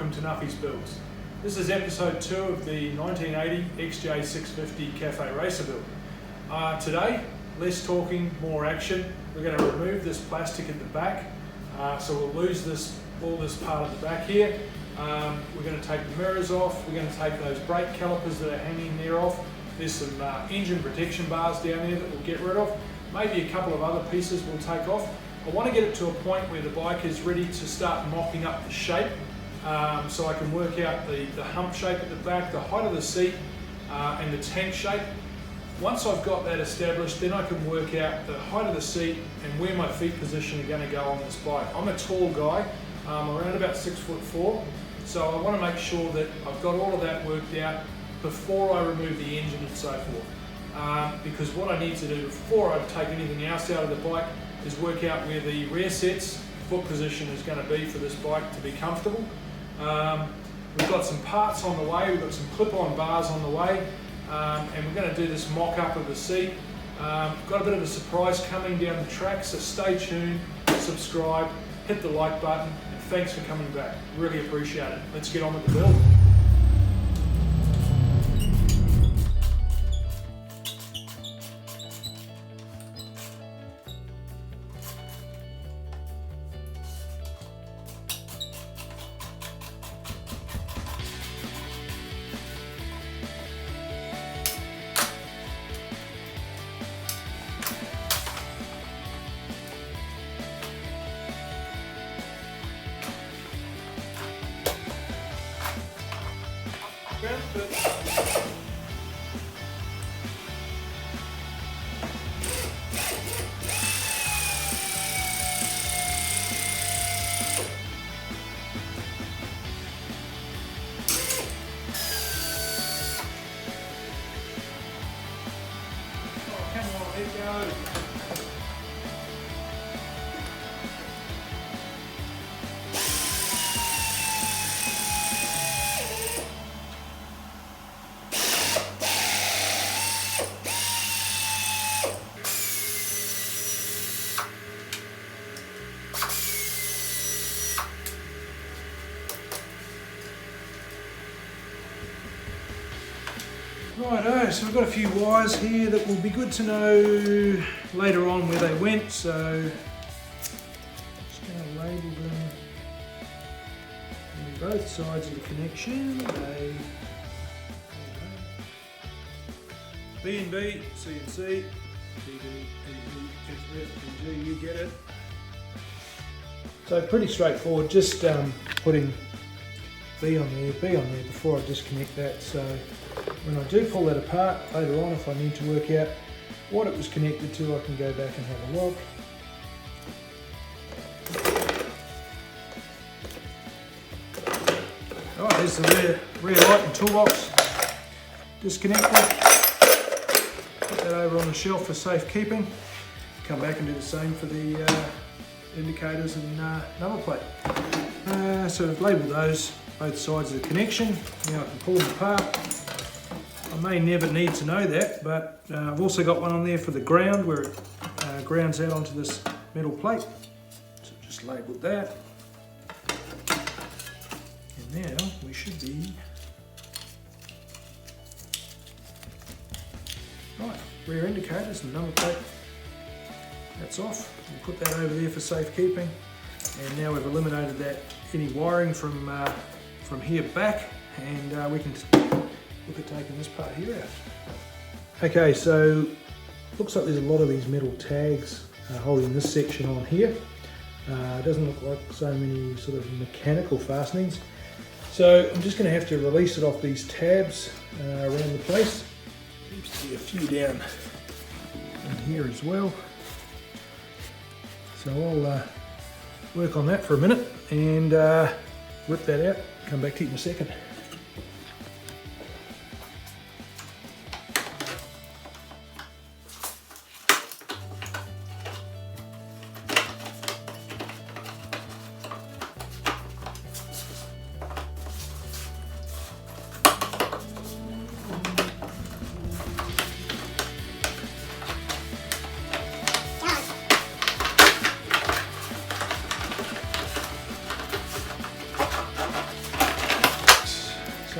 welcome to Nuffy's Builds. This is episode 2 of the 1980 XJ650 Cafe Racer build. Today, less talking, more action. We're going to remove this plastic at the back, so we'll lose all this part of the back here. We're going to take the mirrors off, we're going to take those brake calipers that are hanging there off. There's some engine protection bars down there that we'll get rid of. Maybe a couple of other pieces we'll take off. I want to get it to a point where the bike is ready to start mocking up the shape, so I can work out the hump shape at the back, the height of the seat, and the tank shape. Once I've got that established, then I can work out the height of the seat and where my feet position are going to go on this bike. I'm a tall guy, around about 6'4", so I want to make sure that I've got all of that worked out before I remove the engine and so forth. Because what I need to do before I take anything else out of the bike is work out where the rear set's foot position is going to be for this bike to be comfortable. We've got some parts on the way, we've got some clip-on bars on the way, and we're going to do this mock-up of the seat. Got a bit of a surprise coming down the track, so stay tuned, subscribe, hit the like button, and thanks for coming back. Really appreciate it. Let's get on with the build. Righto, so we've got a few wires here that will be good to know later on where they went, so just going to label them on both sides of the connection. B and B, C and C, D, D, E, E, F, F, and G, you get it. So pretty straightforward, just putting B on there before I disconnect that, so when I do pull that apart later on, if I need to work out what it was connected to, I can go back and have a look. Alright, there's the rear light and toolbox disconnected. Put that over on the shelf for safekeeping. Come back and do the same for the indicators and number plate. So I've labelled those, both sides of the connection. Now I can pull them apart. I may never need to know that, but I've also got one on there for the ground where it grounds out onto this metal plate. So just labelled that. And now we should be right. Rear indicators and number plate. That's off. We'll put that over there for safekeeping. And now we've eliminated that any wiring from here back, and we can look at taking this part here out. Okay, so looks like there's a lot of these metal tags holding this section on here. It doesn't look like so many sort of mechanical fastenings. So I'm just going to have to release it off these tabs around the place. Seems to be a few down in here as well. So I'll work on that for a minute and rip that out. Come back to you in a second.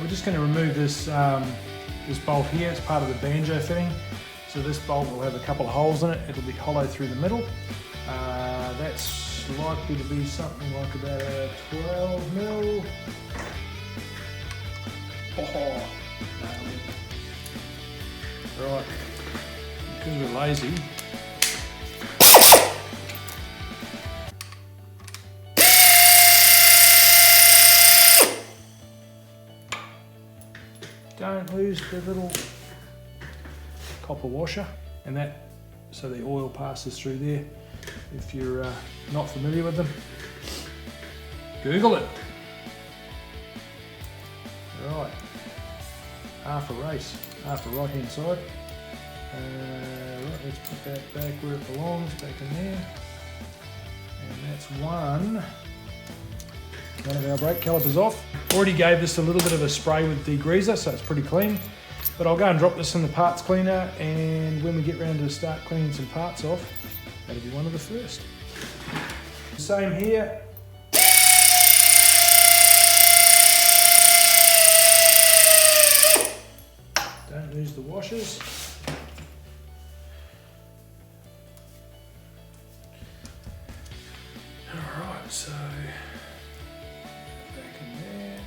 we're just going to remove this this bolt here. It's part of the banjo fitting. So this bolt will have a couple of holes in it. It'll be hollow through the middle. That's likely to be something like about a 12 mil. Oh, right, because we're lazy. Don't lose the little copper washer, and that, so the oil passes through there. If you're not familiar with them, Google it. Right, half a race, half the right hand side. Right, let's put that back where it belongs, back in there. And that's one of our brake calipers off. Already gave this a little bit of a spray with degreaser, so it's pretty clean. But I'll go and drop this in the parts cleaner, and when we get round to start cleaning some parts off, that'll be one of the first. Same here. Don't lose the washers. Alright, so back in there.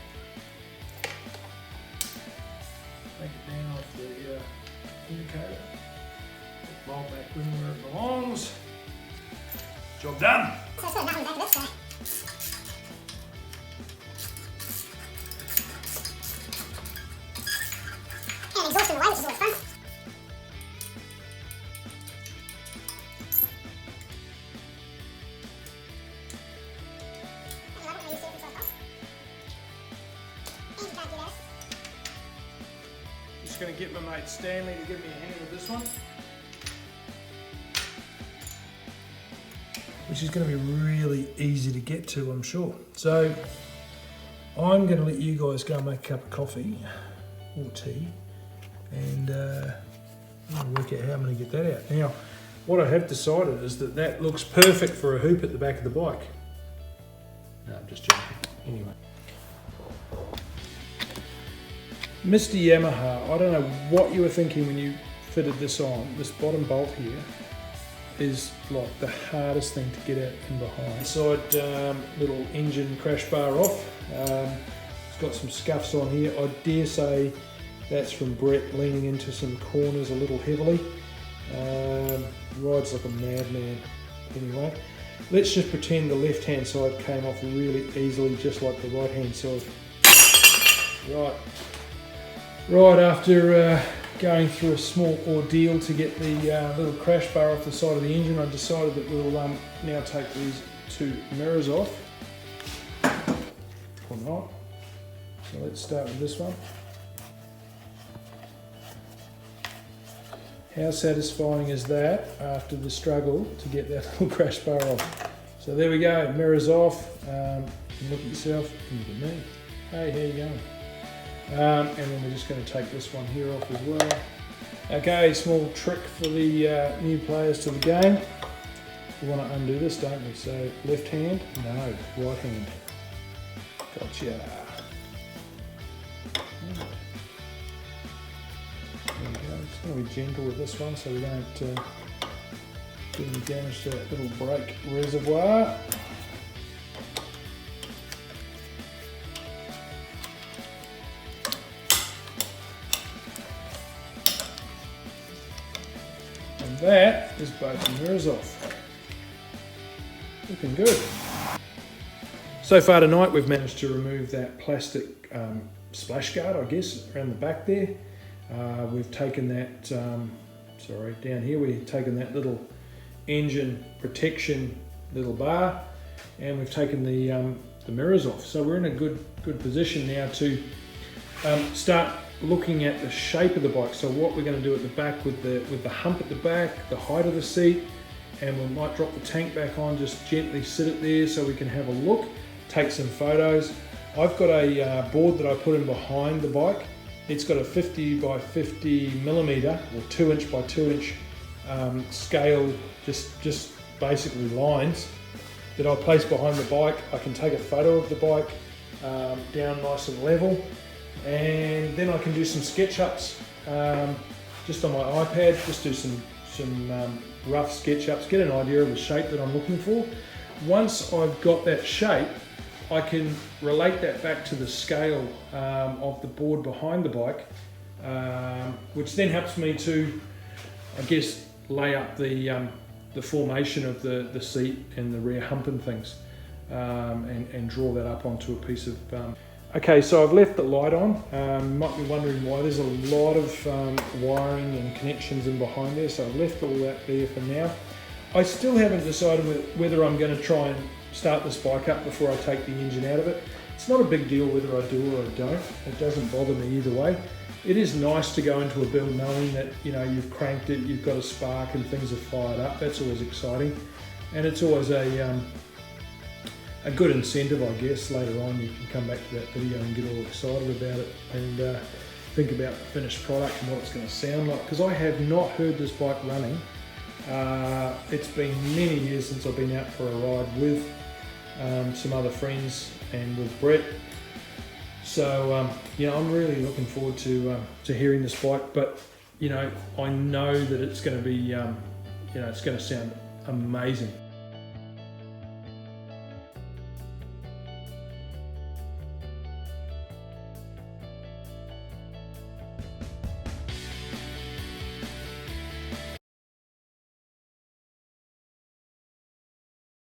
Take it down off the indicator. Put the bolt back in where it belongs. Job done. So it's nothing back of this, and exhaust in the way, which is always fun. Just going to get my mate Stanley to give me a hand with this one, which is going to be really easy to get to, I'm sure. So I'm going to let you guys go and make a cup of coffee or tea, and I'll work out how I'm going to get that out. Now, what I have decided is that that looks perfect for a hoop at the back of the bike. No, I'm just joking. Anyway. Mr. Yamaha, I don't know what you were thinking when you fitted this on. This bottom bolt here is like the hardest thing to get out and behind. Inside little engine crash bar off. It's got some scuffs on here. I dare say that's from Brett leaning into some corners a little heavily. Rides like a madman. Anyway, let's just pretend the left hand side came off really easily, just like the right hand side. Right after going through a small ordeal to get the little crash bar off the side of the engine, I decided that we'll now take these two mirrors off, or not. So let's start with this one. How satisfying is that after the struggle to get that little crash bar off? So there we go, mirrors off. You can look at yourself, and look at me. Hey, how you going? And then we're just going to take this one here off as well. Okay, small trick for the new players to the game. We want to undo this, don't we? So left hand, no, right hand. Gotcha. There we go. Just going to be gentle with this one so we don't do any damage to that little brake reservoir. That is both the mirrors off. Looking good. So far tonight we've managed to remove that plastic splash guard, I guess, around the back there. We've taken that, down here we've taken that little engine protection little bar, and we've taken the mirrors off. So we're in a good position now to start looking at the shape of the bike. So what we're going to do at the back with the hump at the back, the height of the seat, and we might drop the tank back on, just gently sit it there so we can have a look, take some photos. I've got a board that I put in behind the bike. It's got a 50 by 50 millimeter or 2 inch by 2 inch scale, just basically lines that I'll place behind the bike. I can take a photo of the bike down nice and level. and then I can do some SketchUps just on my iPad, just do some rough SketchUps, get an idea of the shape that I'm looking for. Once I've got that shape, I can relate that back to the scale of the board behind the bike, which then helps me to, I guess, lay up the formation of the seat and the rear hump and things, and draw that up onto a piece of... Okay, so I've left the light on. You might be wondering why. There's a lot of wiring and connections in behind there, so I've left all that there for now. I still haven't decided whether I'm going to try and start this bike up before I take the engine out of it. It's not a big deal whether I do or I don't. It doesn't bother me either way. It is nice to go into a build knowing that, you know, you've cranked it, you've got a spark and things are fired up. That's always exciting, and it's always a good incentive, I guess. Later on you can come back to that video and get all excited about it and think about the finished product and what it's going to sound like, because I have not heard this bike running. It's been many years since I've been out for a ride with some other friends and with Brett, so you know, I'm really looking forward to hearing this bike. But you know, I know that it's going to be you know, it's going to sound amazing.